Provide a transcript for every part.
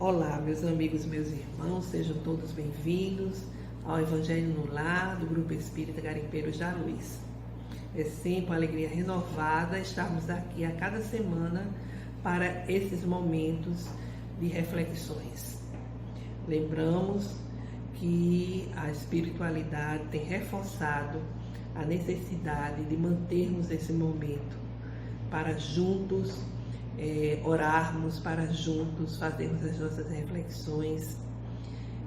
Olá, meus amigos, meus irmãos, sejam todos bem-vindos ao Evangelho no Lar, do Grupo Espírita Garimpeiros da Luz. É sempre uma alegria renovada estarmos aqui a cada semana para esses momentos de reflexões. Lembramos que a espiritualidade tem reforçado a necessidade de mantermos esse momento para juntos orarmos, para juntos fazermos as nossas reflexões.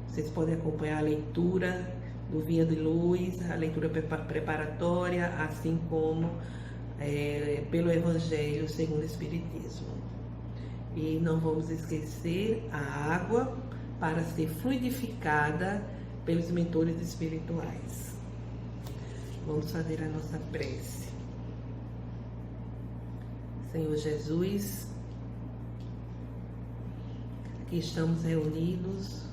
Vocês podem acompanhar a leitura do Vinha de Luz, a leitura preparatória, assim como pelo Evangelho segundo o Espiritismo. E não vamos esquecer a água para ser fluidificada pelos mentores espirituais. Vamos fazer a nossa prece. Senhor Jesus, aqui estamos reunidos,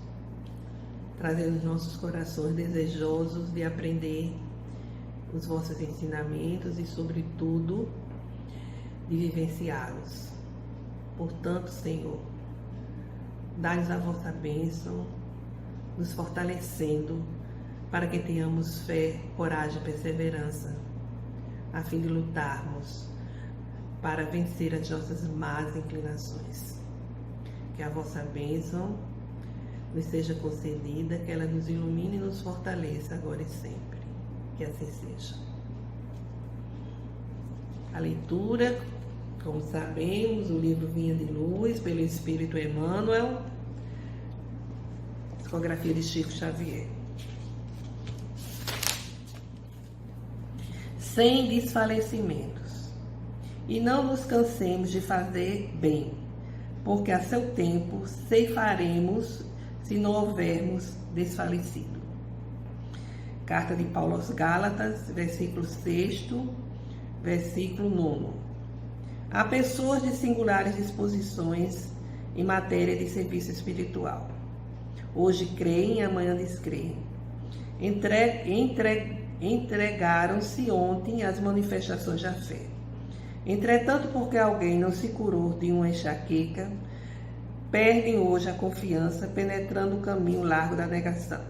trazendo os nossos corações desejosos de aprender os vossos ensinamentos e, sobretudo, de vivenciá-los. Portanto, Senhor, dá-nos a vossa bênção, nos fortalecendo para que tenhamos fé, coragem e perseverança, a fim de lutarmos para vencer as nossas más inclinações. Que a vossa bênção nos seja concedida, que ela nos ilumine e nos fortaleça agora e sempre. Que assim seja. A leitura, como sabemos, o livro Vinha de Luz, pelo Espírito Emmanuel, psicografia de Chico Xavier. Sem desfalecimento. E não nos cansemos de fazer bem, porque a seu tempo ceifaremos se não houvermos desfalecido. Carta de Paulo aos Gálatas, versículo 6, versículo 9. Há pessoas de singulares disposições em matéria de serviço espiritual. Hoje creem e amanhã descreem. Entregaram-se ontem às manifestações da fé. Entretanto, porque alguém não se curou de uma enxaqueca, perdem hoje a confiança, penetrando o caminho largo da negação.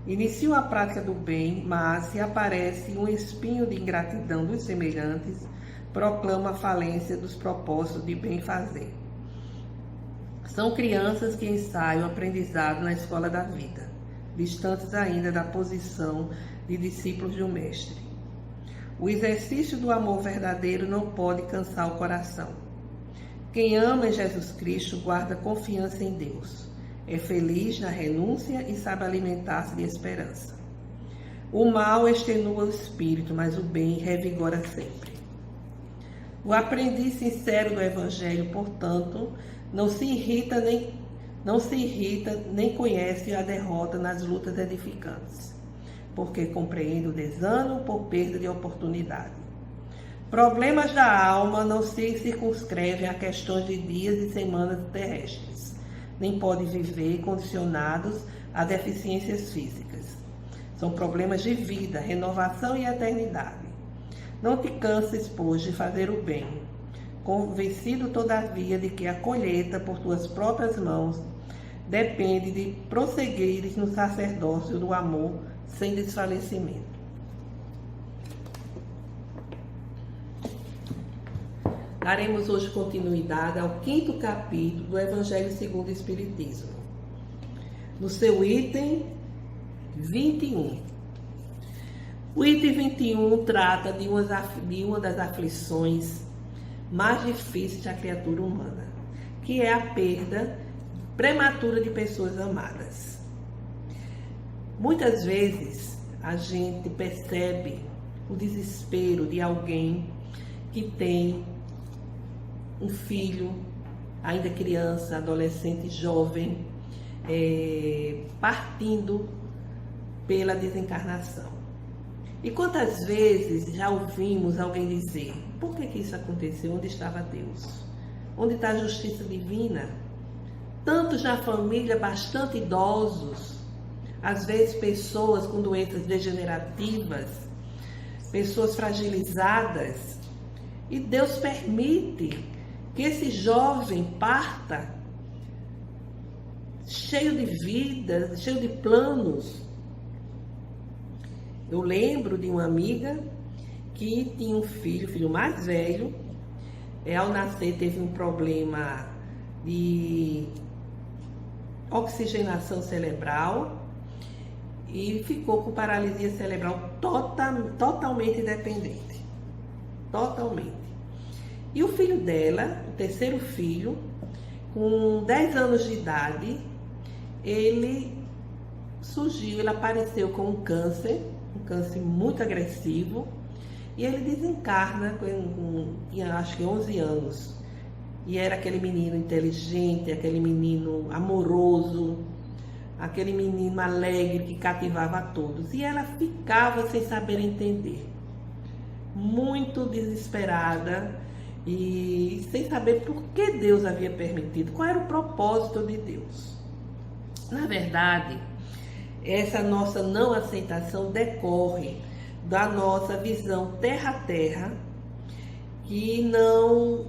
Iniciam a prática do bem, mas se aparece um espinho de ingratidão dos semelhantes, proclama a falência dos propósitos de bem fazer. São crianças que ensaiam o aprendizado na escola da vida, distantes ainda da posição de discípulos de um mestre. O exercício do amor verdadeiro não pode cansar o coração. Quem ama Jesus Cristo guarda confiança em Deus. É feliz na renúncia e sabe alimentar-se de esperança. O mal extenua o espírito, mas o bem revigora sempre. O aprendiz sincero do Evangelho, portanto, não se irrita nem conhece a derrota nas lutas edificantes, porque compreende o desânimo por perda de oportunidade. Problemas da alma não se circunscrevem a questões de dias e semanas terrestres, nem podem viver condicionados a deficiências físicas. São problemas de vida, renovação e eternidade. Não te canses, pois, de fazer o bem, convencido, todavia, de que a colheita por tuas próprias mãos depende de prosseguires no sacerdócio do amor sem desfalecimento. Daremos hoje continuidade ao 5º capítulo do Evangelho segundo o Espiritismo, no seu item 21. O item 21 trata de uma das aflições mais difíceis da criatura humana, que é a perda prematura de pessoas amadas. Muitas vezes a gente percebe o desespero de alguém que tem um filho, ainda criança, adolescente, jovem, partindo pela desencarnação. E quantas vezes já ouvimos alguém dizer: por que isso aconteceu? Onde estava Deus? Onde está a justiça divina? Tantos na família, bastante idosos, às vezes pessoas com doenças degenerativas, pessoas fragilizadas, e Deus permite que esse jovem parta cheio de vida, cheio de planos. Eu lembro de uma amiga que tinha um filho, o filho mais velho, ao nascer teve um problema de oxigenação cerebral e ficou com paralisia cerebral totalmente dependente. Totalmente. E o filho dela, o terceiro filho, com 10 anos de idade, ele apareceu com um câncer muito agressivo, e ele desencarna tinha acho que 11 anos. E era aquele menino inteligente, aquele menino amoroso, aquele menino alegre que cativava a todos. E ela ficava sem saber entender, muito desesperada e sem saber por que Deus havia permitido, qual era o propósito de Deus. Na verdade, essa nossa não aceitação decorre da nossa visão terra a terra, que não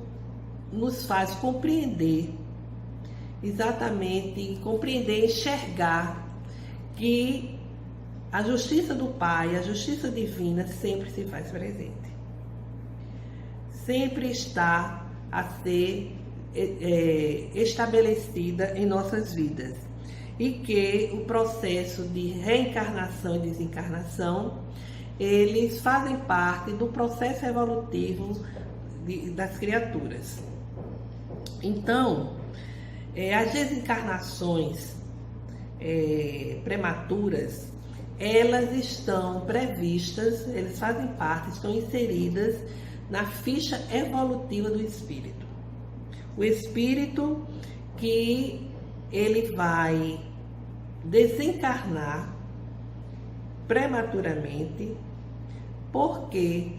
nos faz compreender exatamente, enxergar que a justiça do Pai, a justiça divina sempre se faz presente. Sempre está a ser estabelecida em nossas vidas. E que o processo de reencarnação e desencarnação, eles fazem parte do processo evolutivo das criaturas. Então, as desencarnações prematuras, elas estão previstas, eles fazem parte, estão inseridas na ficha evolutiva do espírito. O espírito que ele vai desencarnar prematuramente porque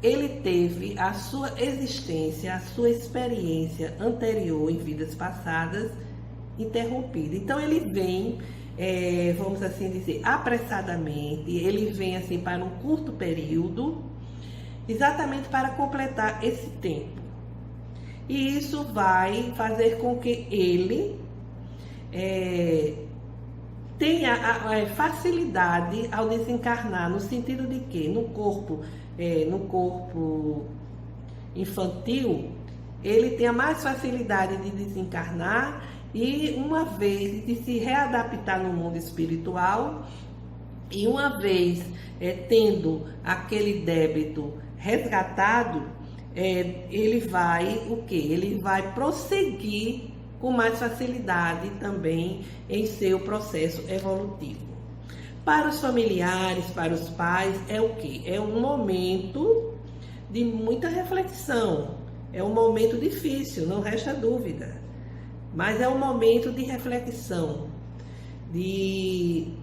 ele teve a sua existência, a sua experiência anterior em vidas passadas interrompida. Então ele vem, vamos assim dizer, apressadamente, ele vem assim para um curto período, exatamente para completar esse tempo. E isso vai fazer com que ele tenha a facilidade ao desencarnar, no sentido de que no corpo infantil, ele tenha mais facilidade de desencarnar e uma vez de se readaptar no mundo espiritual, e uma vez tendo aquele débito resgatado, ele vai Ele vai prosseguir com mais facilidade também em seu processo evolutivo. Para os familiares, para os pais, é o quê? É um momento de muita reflexão, é um momento difícil, não resta dúvida, mas é um momento de reflexão, de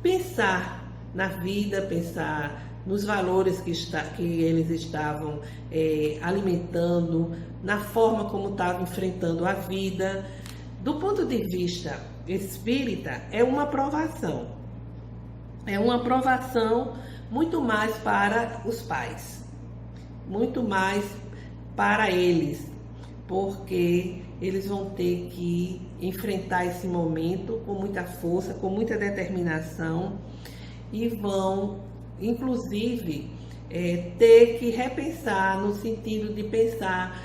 pensar na vida, pensar nos valores que eles estavam alimentando, na forma como estavam enfrentando a vida. Do ponto de vista espírita, é uma aprovação. É uma aprovação muito mais para os pais, muito mais para eles, porque eles vão ter que enfrentar esse momento com muita força, com muita determinação, e vão, inclusive, ter que repensar no sentido de pensar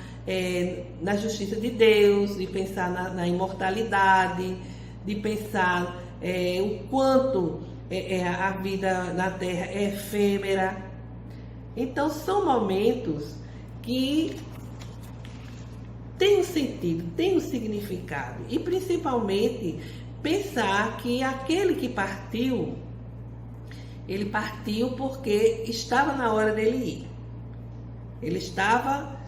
na justiça de Deus, de pensar na imortalidade, de pensar o quanto a vida na Terra é efêmera. Então, são momentos que têm um sentido, têm um significado, e principalmente pensar que aquele que partiu, ele partiu porque estava na hora dele ir. Ele estava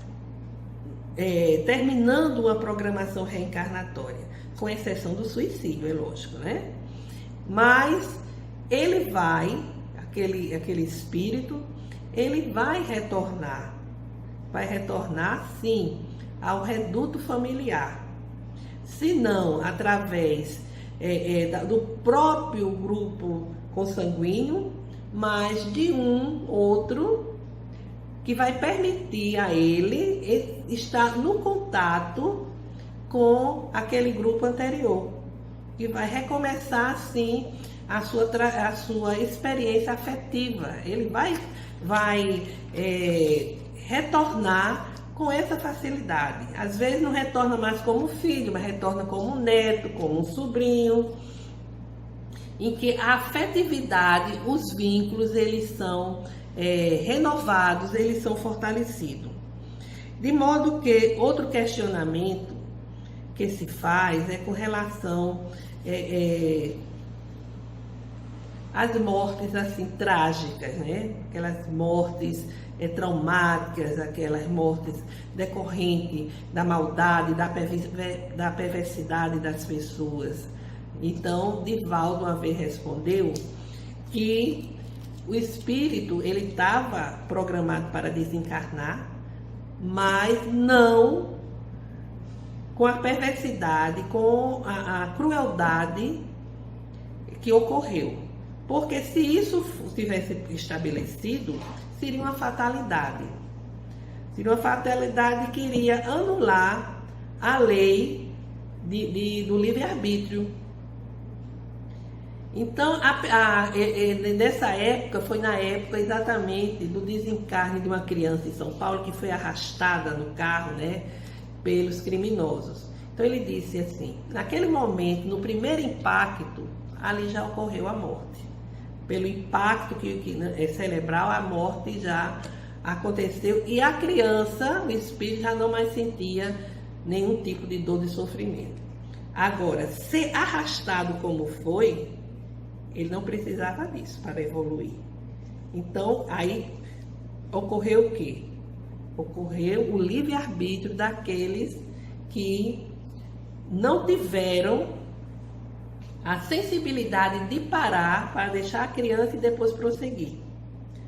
terminando uma programação reencarnatória, com exceção do suicídio, é lógico, né? Mas ele vai, aquele espírito, ele vai retornar sim ao reduto familiar, se não através do próprio grupo consanguíneo, mas de um outro que vai permitir a ele estar no contato com aquele grupo anterior, e vai recomeçar assim a sua experiência afetiva. Ele vai retornar com essa facilidade. Às vezes não retorna mais como filho, mas retorna como neto, como um sobrinho, em que a afetividade, os vínculos, eles são renovados, eles são fortalecidos. De modo que outro questionamento que se faz é com relação às mortes assim trágicas, né? Aquelas mortes traumáticas, aquelas mortes decorrentes da maldade, da perversidade das pessoas. Então, Divaldo uma vez respondeu que o espírito ele estava programado para desencarnar, mas não com a perversidade, com a crueldade que ocorreu. Porque se isso tivesse estabelecido, seria uma fatalidade. Seria uma fatalidade que iria anular a lei do livre-arbítrio. Então, nessa época, foi na época exatamente do desencarne de uma criança em São Paulo, que foi arrastada no carro, né, pelos criminosos. Então ele disse assim, naquele momento, no primeiro impacto, ali já ocorreu a morte. Pelo impacto que é cerebral, a morte já aconteceu e a criança, o espírito, já não mais sentia nenhum tipo de dor, de sofrimento. Agora, ser arrastado como foi, ele não precisava disso para evoluir. Então, aí ocorreu o quê? Ocorreu o livre-arbítrio daqueles que não tiveram a sensibilidade de parar para deixar a criança e depois prosseguir.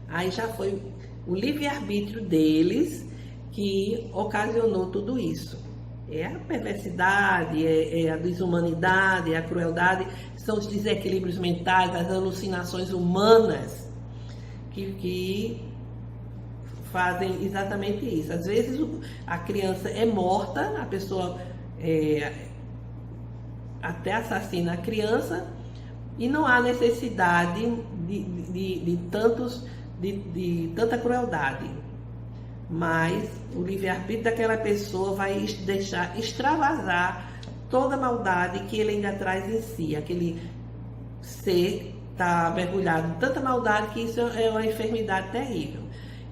Aí já foi o livre-arbítrio deles que ocasionou tudo isso. É a perversidade, é a desumanidade, é a crueldade, são os desequilíbrios mentais, as alucinações humanas que fazem exatamente isso. Às vezes a criança é morta, a pessoa até assassina a criança e não há necessidade de tanta crueldade. Mas o livre-arbítrio daquela pessoa vai deixar extravasar toda a maldade que ele ainda traz em si. Aquele ser está mergulhado em tanta maldade que isso é uma enfermidade terrível.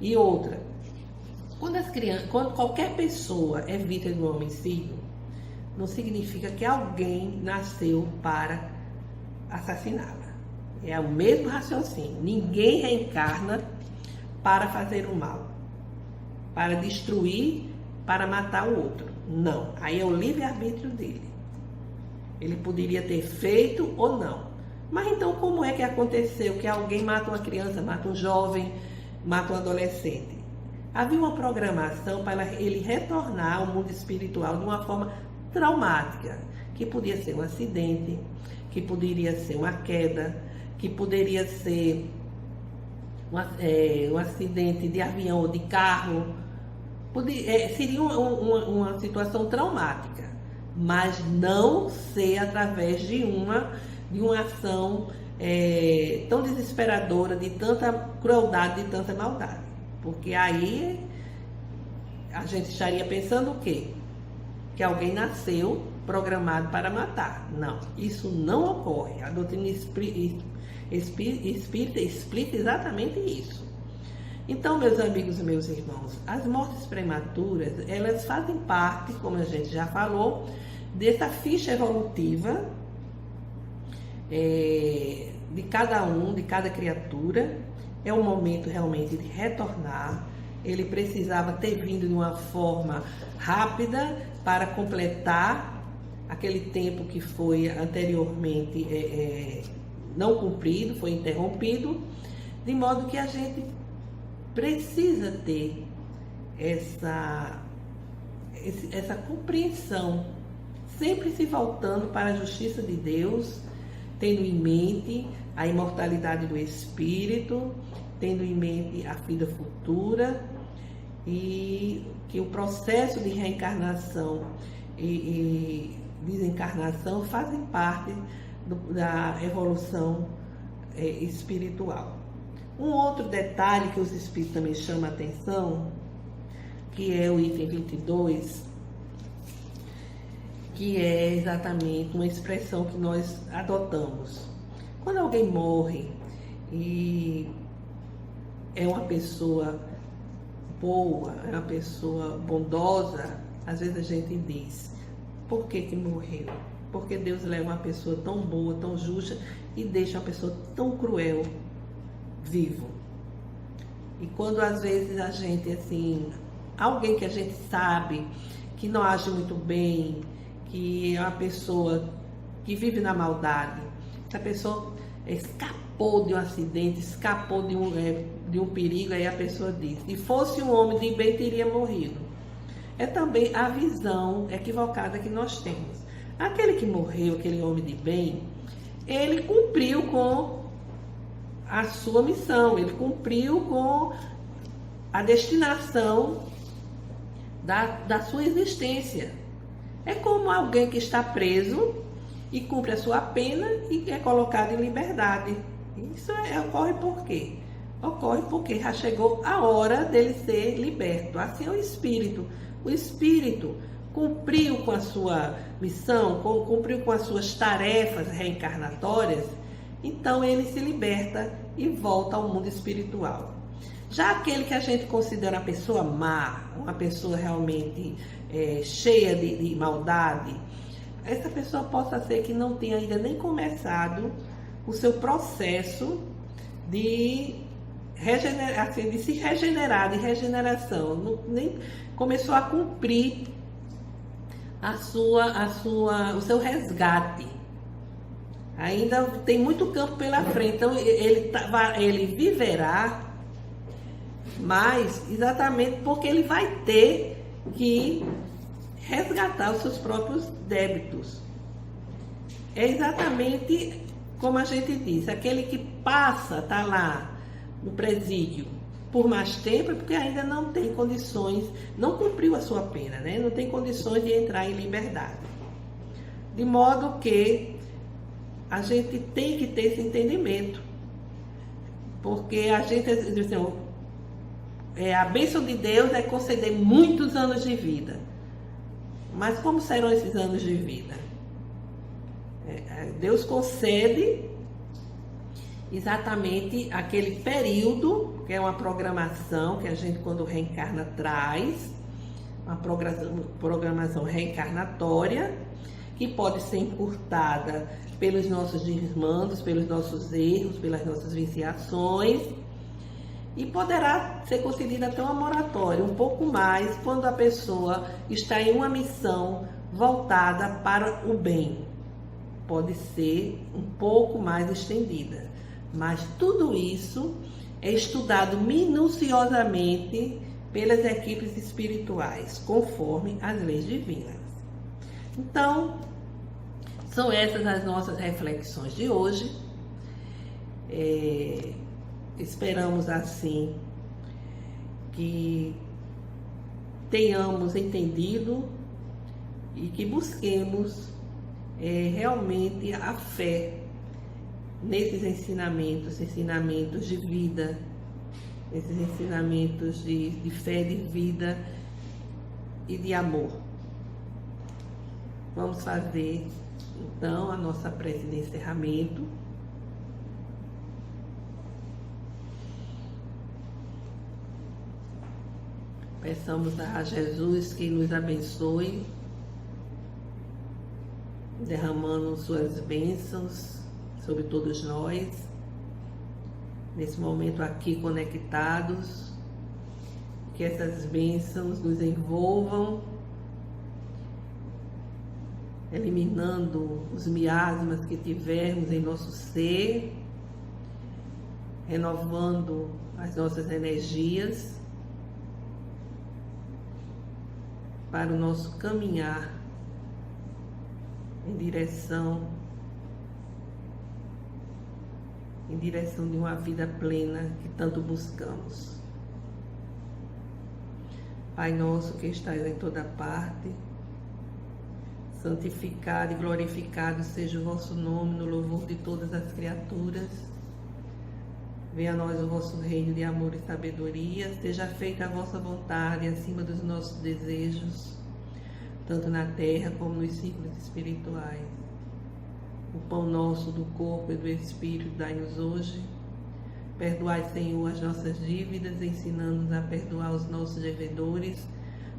E outra, quando qualquer pessoa é vítima de um homicídio, não significa que alguém nasceu para assassiná-la. É o mesmo raciocínio. Ninguém reencarna para fazer o mal, para destruir, para matar o outro. Não. Aí é o livre-arbítrio dele. Ele poderia ter feito ou não. Mas então como é que aconteceu que alguém mata uma criança, mata um jovem, mata um adolescente? Havia uma programação para ele retornar ao mundo espiritual de uma forma traumática, que podia ser um acidente, que poderia ser uma queda, que poderia ser um acidente de avião ou de carro. Seria uma situação traumática, mas não ser através de uma ação tão desesperadora, de tanta crueldade, de tanta maldade. Porque aí a gente estaria pensando o quê? Que alguém nasceu programado para matar. Não, isso não ocorre. A doutrina espírita explica exatamente isso. Então, meus amigos e meus irmãos, as mortes prematuras, elas fazem parte, como a gente já falou, dessa ficha evolutiva de cada um, de cada criatura. É um momento realmente de retornar. Ele precisava ter vindo de uma forma rápida para completar aquele tempo que foi anteriormente não cumprido, foi interrompido, de modo que a gente precisa ter essa compreensão, sempre se voltando para a justiça de Deus, tendo em mente a imortalidade do espírito, tendo em mente a vida futura, e que o processo de reencarnação e desencarnação fazem parte da evolução espiritual. Um outro detalhe que os espíritos também chamam a atenção, que é o item 22, que é exatamente uma expressão que nós adotamos. Quando alguém morre e é uma pessoa boa, é uma pessoa bondosa, às vezes a gente diz: por que morreu? Porque Deus leva uma pessoa tão boa, tão justa e deixa uma pessoa tão cruel vivo. E quando às vezes a gente, assim, alguém que a gente sabe que não age muito bem, que é uma pessoa que vive na maldade, essa pessoa escapou de um acidente, escapou de um perigo, aí a pessoa diz: se fosse um homem de bem, teria morrido. É também a visão equivocada que nós temos. Aquele que morreu, aquele homem de bem, ele cumpriu com a sua missão, ele cumpriu com a destinação da sua existência. É como alguém que está preso e cumpre a sua pena e é colocado em liberdade. Isso ocorre por quê? Ocorre porque já chegou a hora dele ser liberto. Assim é o espírito. O espírito cumpriu com a sua missão, cumpriu com as suas tarefas reencarnatórias, então ele se liberta e volta ao mundo espiritual. Já aquele que a gente considera uma pessoa má, uma pessoa realmente cheia de maldade, essa pessoa possa ser que não tenha ainda nem começado o seu processo de se regenerar, de regeneração, nem começou a cumprir o seu resgate. Ainda tem muito campo pela frente, então ele viverá mais exatamente porque ele vai ter que resgatar os seus próprios débitos. É exatamente como a gente disse, aquele que está lá no presídio por mais tempo é porque ainda não tem condições, não cumpriu a sua pena, né? Não tem condições de entrar em liberdade. De modo que a gente tem que ter esse entendimento, porque a gente diz assim, a bênção de Deus é conceder muitos anos de vida. Mas como serão esses anos de vida? Deus concede exatamente aquele período, que é uma programação que a gente, quando reencarna, traz, uma programação reencarnatória, que pode ser encurtada pelos nossos desmandos, pelos nossos erros, pelas nossas viciações, e poderá ser concedida até uma moratória, um pouco mais, quando a pessoa está em uma missão voltada para o bem. Pode ser um pouco mais estendida, mas tudo isso é estudado minuciosamente pelas equipes espirituais, conforme as leis divinas. Então, são essas as nossas reflexões de hoje. Esperamos assim que tenhamos entendido e que busquemos realmente a fé nesses ensinamentos de vida, esses ensinamentos de fé, de vida e de amor. Vamos fazer então a nossa prece de encerramento. Peçamos a Jesus que nos abençoe, derramando suas bênçãos sobre todos nós, nesse momento aqui conectados, que essas bênçãos nos envolvam, eliminando os miasmas que tivermos em nosso ser, renovando as nossas energias para o nosso caminhar em direção de uma vida plena que tanto buscamos. Pai nosso que estás em toda parte, santificado e glorificado seja o vosso nome no louvor de todas as criaturas. Venha a nós o vosso reino de amor e sabedoria, seja feita a vossa vontade acima dos nossos desejos, tanto na terra como nos círculos espirituais. O pão nosso do corpo e do Espírito dai-nos hoje. Perdoai, Senhor, as nossas dívidas, ensinando-nos a perdoar os nossos devedores,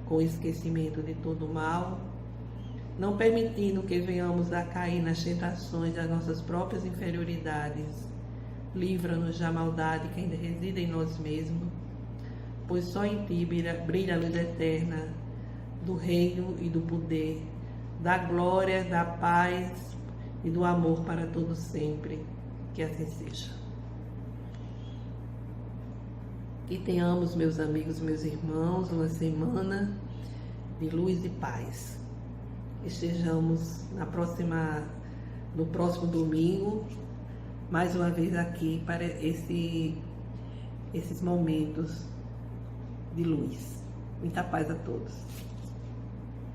com esquecimento de todo o mal, não permitindo que venhamos a cair nas tentações das nossas próprias inferioridades. Livra-nos da maldade que ainda reside em nós mesmos, pois só em Ti brilha a luz eterna do reino e do poder, da glória, da paz e do amor para todo sempre. Que assim seja. Que tenhamos, meus amigos, meus irmãos, uma semana de luz e paz. Estejamos no próximo domingo, mais uma vez aqui para esses momentos de luz. Muita paz a todos.